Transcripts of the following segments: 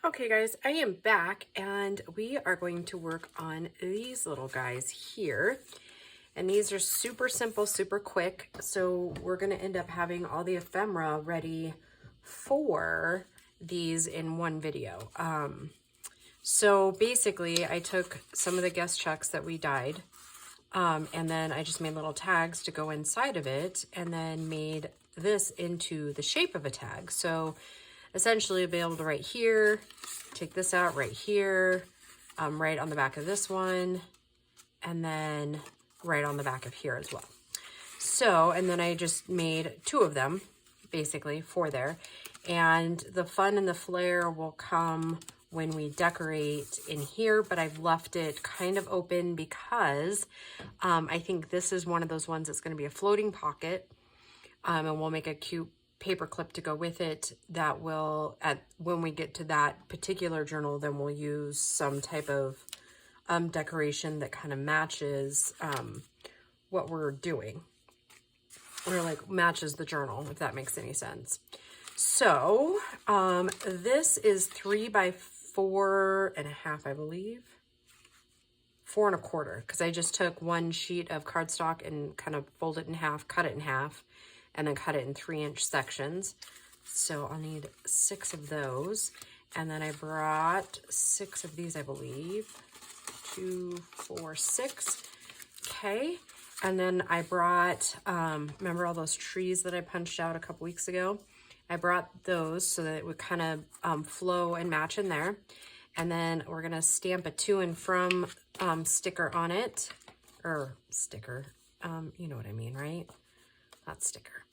Okay guys, I am back and we are going to work on these little guys here. And these are super simple, super quick. So we're gonna end up having all the ephemera ready for these in one video. So basically I took some of the guest checks that we dyed and then I just made little tags to go inside of it and then made this into the shape of a tag. So essentially you'll be able to write here, take this out right here, right on the back of this one, and then right on the back of here as well. So, and then I just made 2 of them basically for there. And the fun and the flair will come when we decorate in here, but I've left it kind of open because I think this is one of those ones that's going to be a floating pocket, and we'll make a cute paper clip to go with it that will, when we get to that particular journal, then we'll use some type of decoration that kind of matches what we're doing, or like matches the journal, if that makes any sense. So this is 3 by 4.5, I believe. 4 1/4, because I just took one sheet of cardstock and kind of folded it in half, cut it in half, and then cut it in 3-inch sections. So I'll need 6 of those. And then I brought 6 of these, I believe. 2, 4, 6. Okay. And then I brought, remember all those trees that I punched out a couple weeks ago? I brought those so that it would kind of flow and match in there. And then we're going to stamp a to and from sticker on it. Or sticker. You know what I mean, right? Not sticker.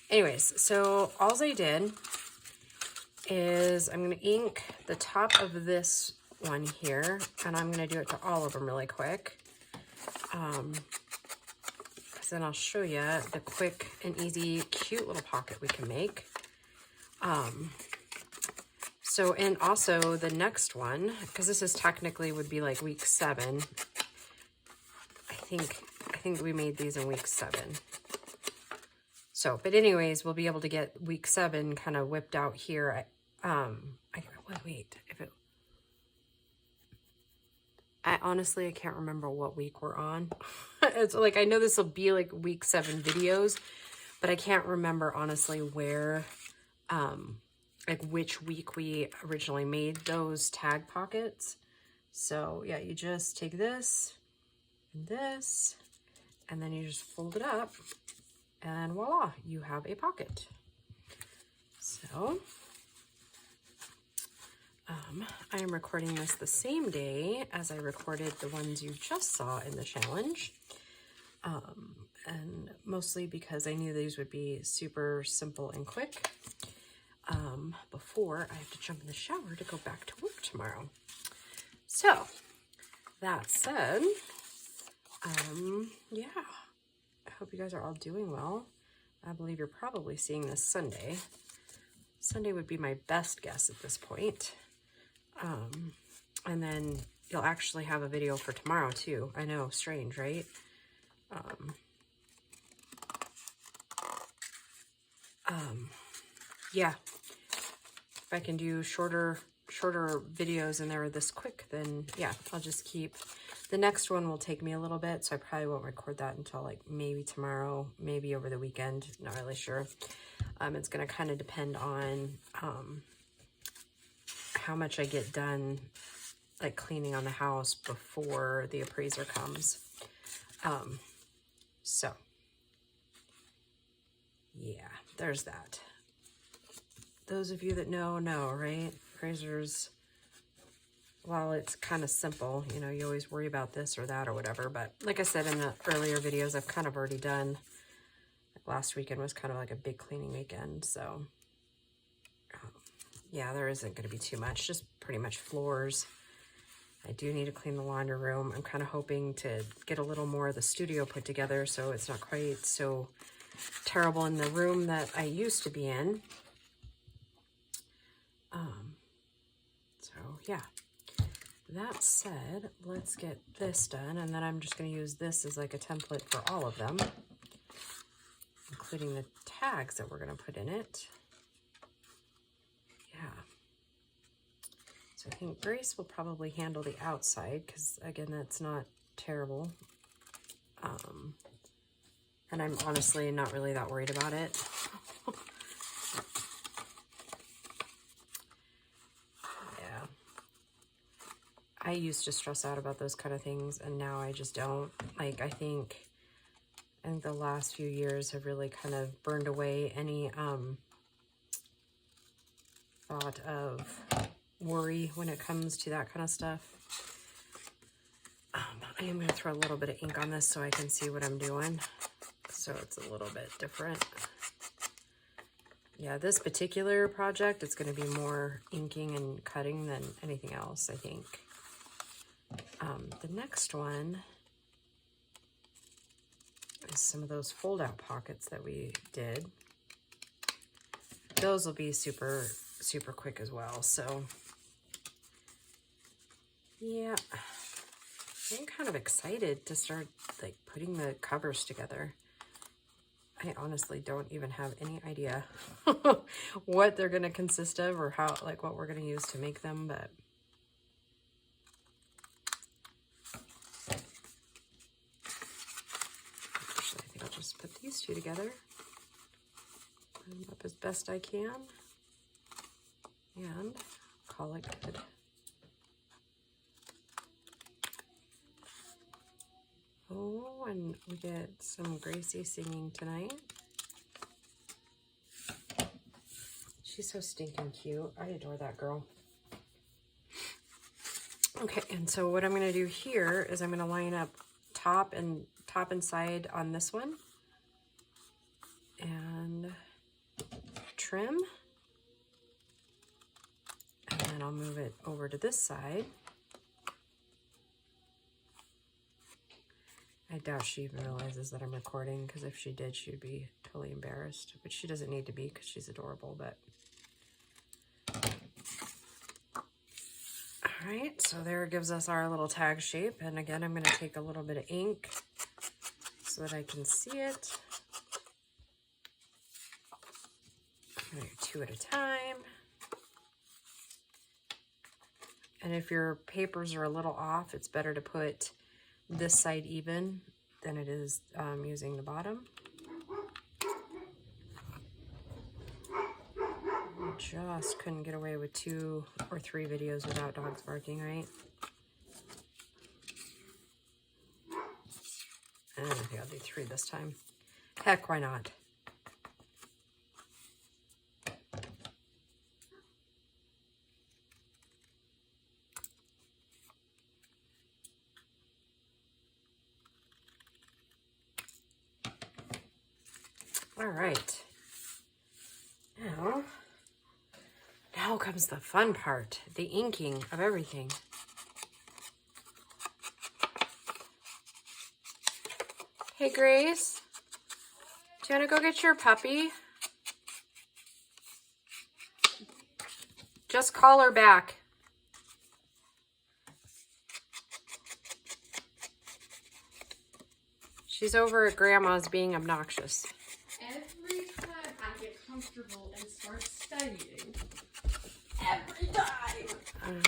Anyways, so all I did is I'm going to ink the top of this one here. And I'm going to do it to all of them really quick. Because then I'll show you the quick and easy, cute little pocket we can make. So, and also the next one, because this is technically would be like week 7. I think we made these in week 7. So, but anyways, we'll be able to get week 7 kind of whipped out here. I honestly, I can't remember what week we're on. It's like, I know this will be like week 7 videos, but I can't remember honestly where, like which week we originally made those tag pockets. So yeah, you just take this and this, and then you just fold it up, and voila, you have a pocket. So I am recording this the same day as I recorded the ones you just saw in the challenge. And mostly because I knew these would be super simple and quick before I have to jump in the shower to go back to work tomorrow. So that said, yeah, I hope you guys are all doing well. I believe you're probably seeing this Sunday. Sunday would be my best guess at this point. And then you'll actually have a video for tomorrow too. I know, strange, right? Yeah, if I can do shorter videos and they're this quick, then yeah, I'll just keep. The next one will take me a little bit, so I probably won't record that until like maybe tomorrow, maybe over the weekend, not really sure. It's going to kind of depend on how much I get done, like cleaning on the house before the appraiser comes. So yeah, there's that. Those of you that know, right? Appraisers, while it's kind of simple, you know, you always worry about this or that or whatever. But like I said in the earlier videos, I've kind of already done. Like last weekend was kind of like a big cleaning weekend. So yeah, there isn't going to be too much, just pretty much floors. I do need to clean the laundry room. I'm kind of hoping to get a little more of the studio put together so it's not quite so terrible in the room that I used to be in. So yeah, that said, let's get this done, and then I'm just going to use this as like a template for all of them, including the tags that we're going to put in it. Yeah. So I think Grace will probably handle the outside because, again, that's not terrible. And I'm honestly not really that worried about it. Yeah. I used to stress out about those kind of things, and now I just don't. Like, I think the last few years have really kind of burned away any thought of worry when it comes to that kind of stuff. I am going to throw a little bit of ink on this so I can see what I'm doing. So it's a little bit different. Yeah, this particular project, it's going to be more inking and cutting than anything else, I think. The next one is some of those fold-out pockets that we did. Those will be super, super quick as well. So, yeah, I'm kind of excited to start like putting the covers together. I honestly don't even have any idea what they're going to consist of or how, like, what we're going to use to make them, but actually, I think I'll just put these two together, put them up as best I can, and call it good. Oh, and we get some Gracie singing tonight. She's so stinking cute. I adore that girl. Okay, and so what I'm going to do here is I'm going to line up top and side on this one. And trim. And then I'll move it over to this side. I doubt she even realizes that I'm recording, because if she did, she would be totally embarrassed. But she doesn't need to be because she's adorable. But all right, so there gives us our little tag shape. And again, I'm going to take a little bit of ink so that I can see it. I'm going to do 2 at a time. And if your papers are a little off, it's better to put this side even than it is using the bottom. Just couldn't get away with 2 or 3 videos without dogs barking, right? And I think I'll do 3 this time. Heck, why not? All right. Now comes the fun part, the inking of everything. Hey, Grace, do you want to go get your puppy? Just call her back. She's over at Grandma's being obnoxious. Every time I get comfortable and start studying, every time.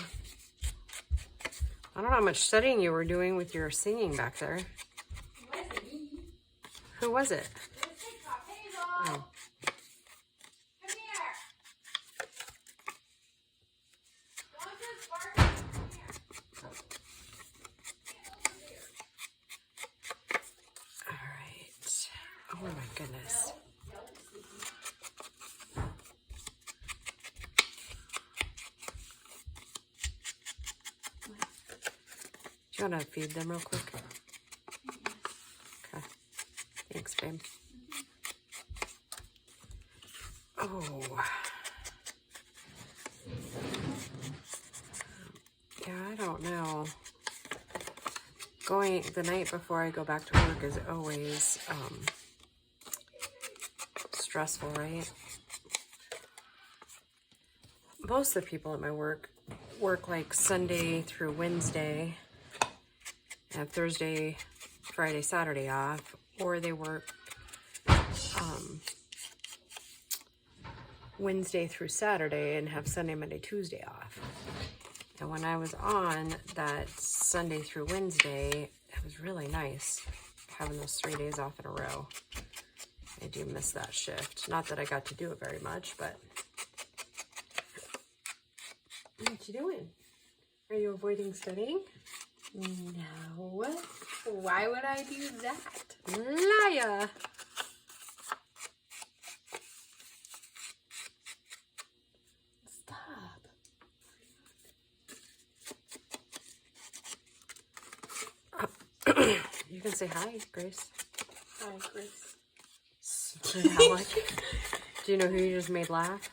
I don't know how much studying you were doing with your singing back there. Who was it? Oh. Come here. Don't just bark. Come here. All right. Oh my goodness. Do you want to feed them real quick? Okay. Thanks, babe. Oh. Yeah, I don't know. Going the night before I go back to work is always stressful, right? Most of the people at my work like Sunday through Wednesday, have Thursday, Friday, Saturday off, or they work Wednesday through Saturday and have Sunday, Monday, Tuesday off. And when I was on that Sunday through Wednesday, it was really nice having those 3 days off in a row. I do miss that shift. Not that I got to do it very much, but... What you doing? Are you avoiding studying? No. Why would I do that? Liar! Stop. You can say hi, Grace. Hi, Grace. Do you know who you just made laugh?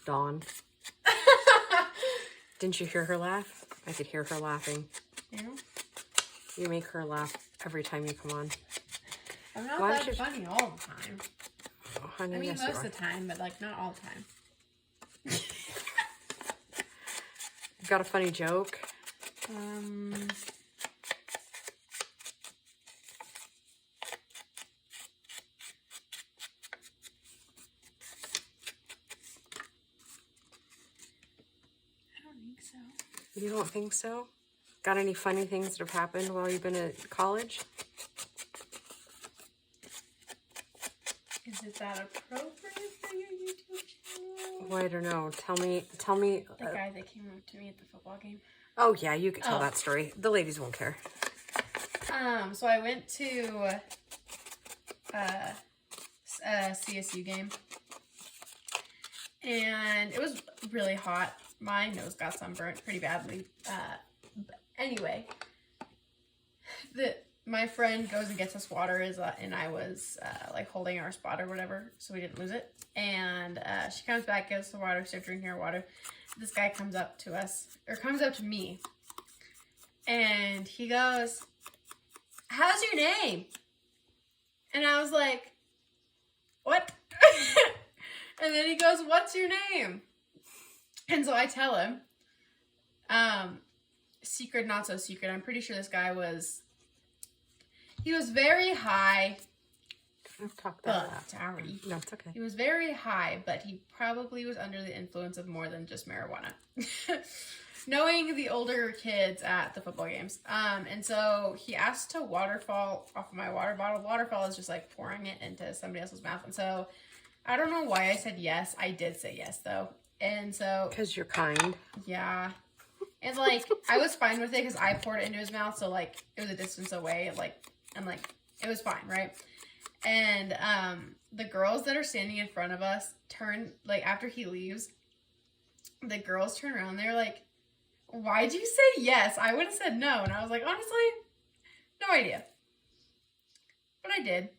Dawn. Didn't you hear her laugh? I could hear her laughing. Yeah. You make her laugh every time you come on. I'm not Why that don't you- funny all the time. Oh, honey, I mean, yes, you most are. of the time, but like not all the time. Got a funny joke? I don't think so. You don't think so? Got any funny things that have happened while you've been at college? Is it that appropriate for your YouTube channel? Well, I don't know. Tell me. The guy that came up to me at the football game. Oh yeah, you can tell Oh. that story. The ladies won't care. So I went to a CSU game, and it was really hot. My nose got sunburnt pretty badly. But anyway, my friend goes and gets us water, and I was like holding our spot or whatever, so we didn't lose it. And she comes back, gives us the water, start drinking our water. This guy comes up to us, or comes up to me, and he goes, "How's your name?" And I was like, "What?" And then he goes, "What's your name?" And so I tell him, secret, not so secret. I'm pretty sure this guy he was very high, I've talked that but sorry. No, it's okay. He was very high, but he probably was under the influence of more than just marijuana. Knowing the older kids at the football games. And so he asked to waterfall off of my water bottle. Waterfall is just like pouring it into somebody else's mouth. And so I don't know why I said yes. I did say yes though. And so, Because you're kind. yeah. And like, I was fine with it because I poured it into his mouth. So like, it was a distance away. It was fine, right? And the girls that are standing in front of us turn, like after he leaves, the girls turn around. They're like, "Why'd you say yes? I would have said no." And I was like, honestly, no idea. But I did.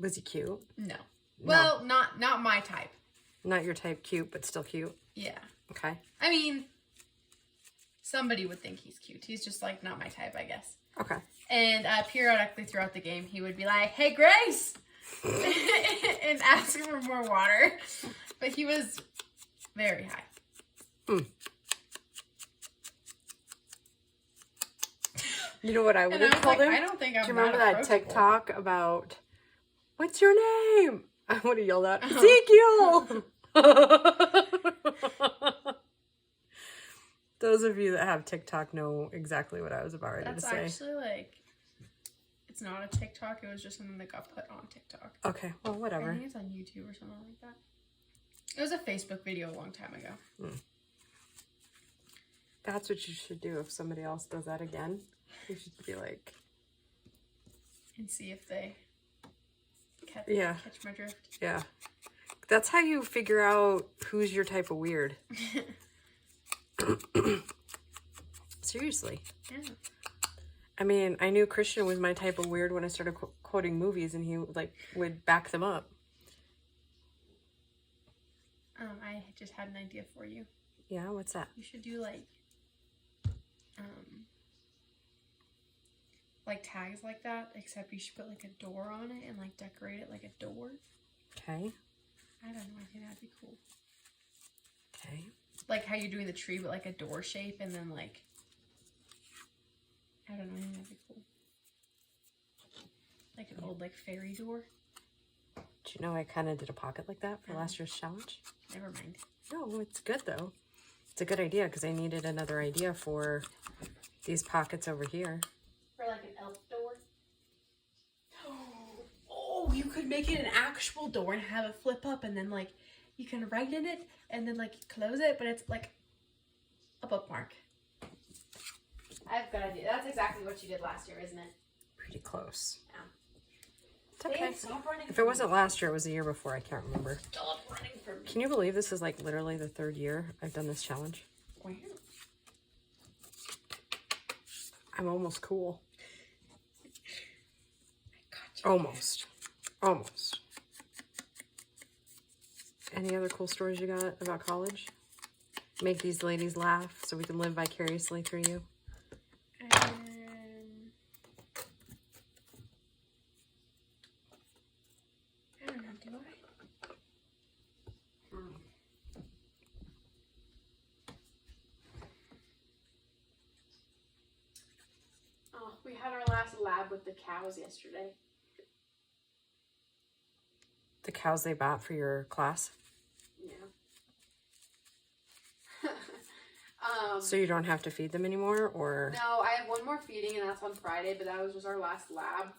Was he cute? No. Well, not my type. Not your type cute, but still cute. Yeah. Okay. I mean, somebody would think he's cute. He's just like not my type, I guess. Okay. And periodically throughout the game, he would be like, "Hey, Grace!" and ask for more water. But he was very high. You know what I would And I have was told like, him? I don't think I'm Do you remember that approachable. TikTok about, "What's your name?" I would have yelled out, Uh-huh. "Ezekiel!" Those of you that have TikTok know exactly what I was about ready That's to say. actually like, it's not a TikTok. It was just something that got put on TikTok. Okay, well, I whatever. think it's on YouTube or something like that. It was a Facebook video a long time ago. That's what you should do if somebody else does that again. You should be like, And see if they catch my drift. yeah. That's how you figure out who's your type of weird. Seriously. Yeah. I mean, I knew Christian was my type of weird when I started quoting movies, and he like would back them up. I just had an idea for you. Yeah, what's that? You should do like tags like that, except you should put like a door on it and like decorate it like a door. Okay. I don't know. I think that'd be cool. Okay. Like how you're doing the tree, but like a door shape, and then like, I don't know. I think that'd be cool. Like an old like fairy door. Do you know I kind of did a pocket like that for last year's challenge? Never mind. No, it's good though. It's a good idea because I needed another idea for these pockets over here. For like an elf door. Oh, you could make it an actual door and have it flip up, and then like you can write in it and then like close it, but it's like a bookmark. I have a good idea. That's exactly what you did last year, isn't it? Pretty close. Yeah. It's okay. Babe, stop running If it wasn't last year, it was the year before. I can't remember. Stop running from me. Can you believe this is like literally the 3rd year I've done this challenge? Wow. I'm almost cool. I got you. Almost. Almost. Any other cool stories you got about college? Make these ladies laugh so we can live vicariously through you. I don't know, do I? Oh, we had our last lab with the cows yesterday. The cows they bought for your class? Yeah. So you don't have to feed them anymore, or? No, I have one more feeding, and that's on Friday, but that was just our last lab.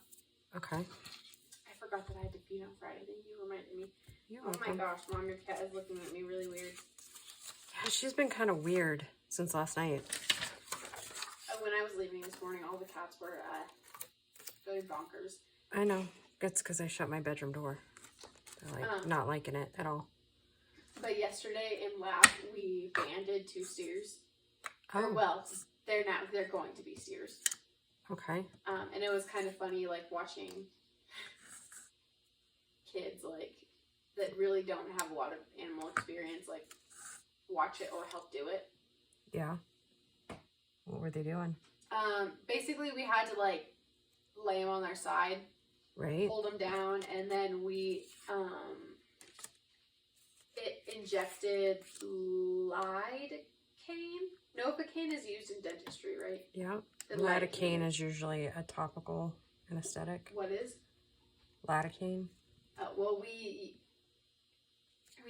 Okay. I forgot that I had to feed on Friday. Thank you for reminding me. You're Oh welcome. my gosh, Mom, your cat is looking at me really weird. Yeah, she's been kind of weird since last night. When I was leaving this morning, all the cats were going bonkers. I know. It's because I shut my bedroom door. They're like not liking it at all. But yesterday in lab, we banded 2 steers. Oh. Or, well, they're going to be steers. Okay. And it was kind of funny, like, watching kids, like, that really don't have a lot of animal experience, like, watch it or help do it. Yeah. What were they doing? Basically, we had to, like, lay them on their side. Right. Hold them down, and then we, it injected lidocaine. Novocaine is used in dentistry, right? Yeah. The Lidocaine is usually a topical anesthetic. What is? Lidocaine. Well, we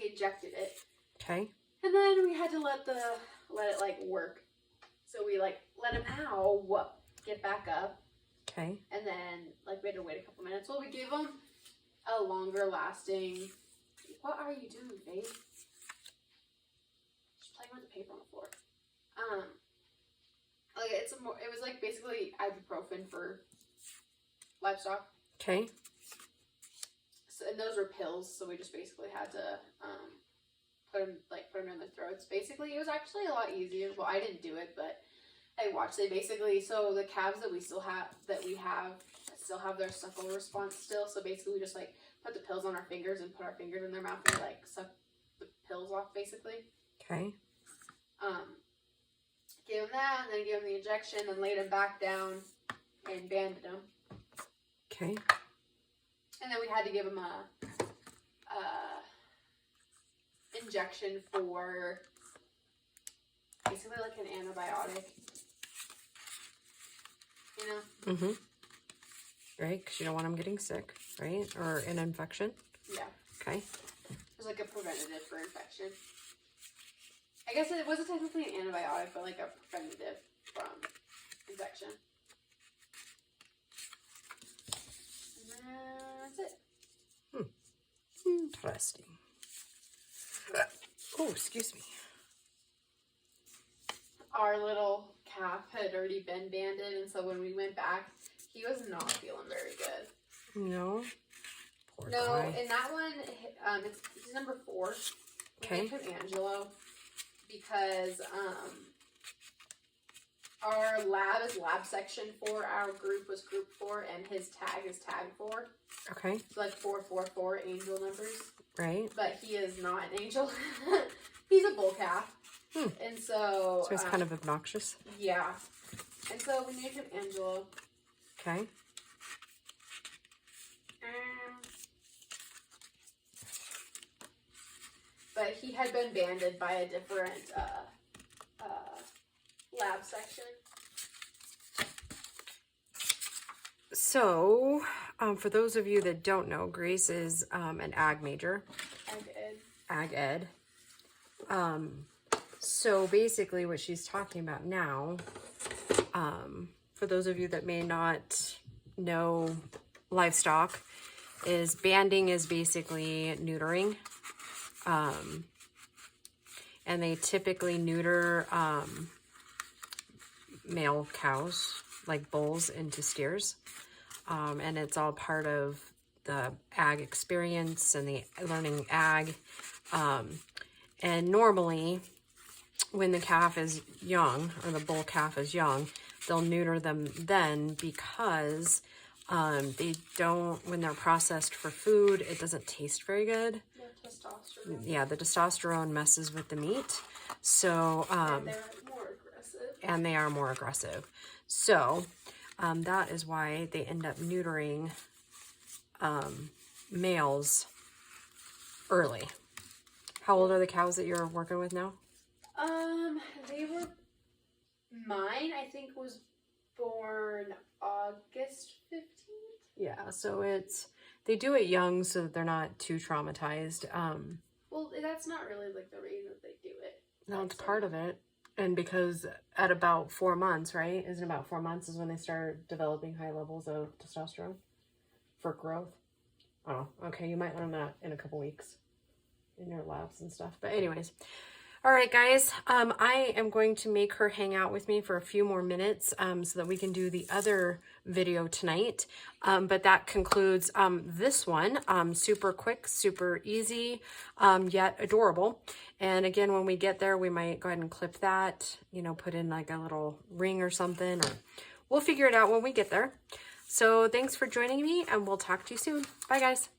injected it, Okay. and then we had to let it like work. So we like let him get back up, Okay. and then like we had to wait a couple minutes. Well, we gave him a longer lasting. What are you doing, babe? Just playing with the paper on the floor. Like it was like basically ibuprofen for livestock. Okay. So, and those were pills, so we just basically had to put them in their throats. Basically, it was actually a lot easier. Well, I didn't do it, but I watched. They basically, so the calves that we still have their suckle response still. So basically, we just like put the pills on our fingers and put our fingers in their mouth and like suck the pills off, basically. Okay. Gave them that, and then gave them the injection, and laid them back down and banded them. Okay. And then we had to give them a injection for basically like an antibiotic. You know? Mm-hmm. Right, because you don't want them getting sick, right? Or an infection. Yeah. Okay. It was like a preventative for infection. I guess it wasn't technically an antibiotic, but like a preventative from infection. And then that's it. Interesting. Oh, excuse me. Our little calf had already been banded, and so when we went back, he was not feeling very good. No. Poor No, guy. and that one, he's number 4. Okay. We named him Angelo because our lab is lab section 4, our group was group 4, and his tag is tag 4. Okay. So like 444 angel numbers. Right. But he is not an angel. He's a bull calf. And so... So he's kind of obnoxious. Yeah. And so we named him Angelo. Okay. But he had been banded by a different lab section. So, for those of you that don't know, Grace is an ag major. Ag Ed. Ag Ed. So basically what she's talking about now, for those of you that may not know livestock, is banding is basically neutering. And they typically neuter male cows, like bulls, into steers. And it's all part of the ag experience and the learning ag. And normally, when the calf is young, or the bull calf is young, they'll neuter them then because they don't, when they're processed for food, it doesn't taste very good. Testosterone. Yeah, the testosterone messes with the meat. So, And they're more aggressive. and they are more aggressive. So, that is why they end up neutering males early. How old are the cows that you're working with now? They were, mine, I think, was born August 15th. Yeah, so they do it young so that they're not too traumatized. Well, that's not really like the reason they do it. No, it's part of it. And because at about 4 months, right? Isn't it about 4 months is when they start developing high levels of testosterone for growth? Oh, okay. You might learn that in a couple weeks in your labs and stuff. But anyways, all right, guys. I am going to make her hang out with me for a few more minutes so that we can do the other video tonight. But that concludes this one. Super quick, super easy, yet adorable. And again, when we get there, we might go ahead and clip that, you know, put in like a little ring or something, or we'll figure it out when we get there. So thanks for joining me, and we'll talk to you soon. Bye, guys.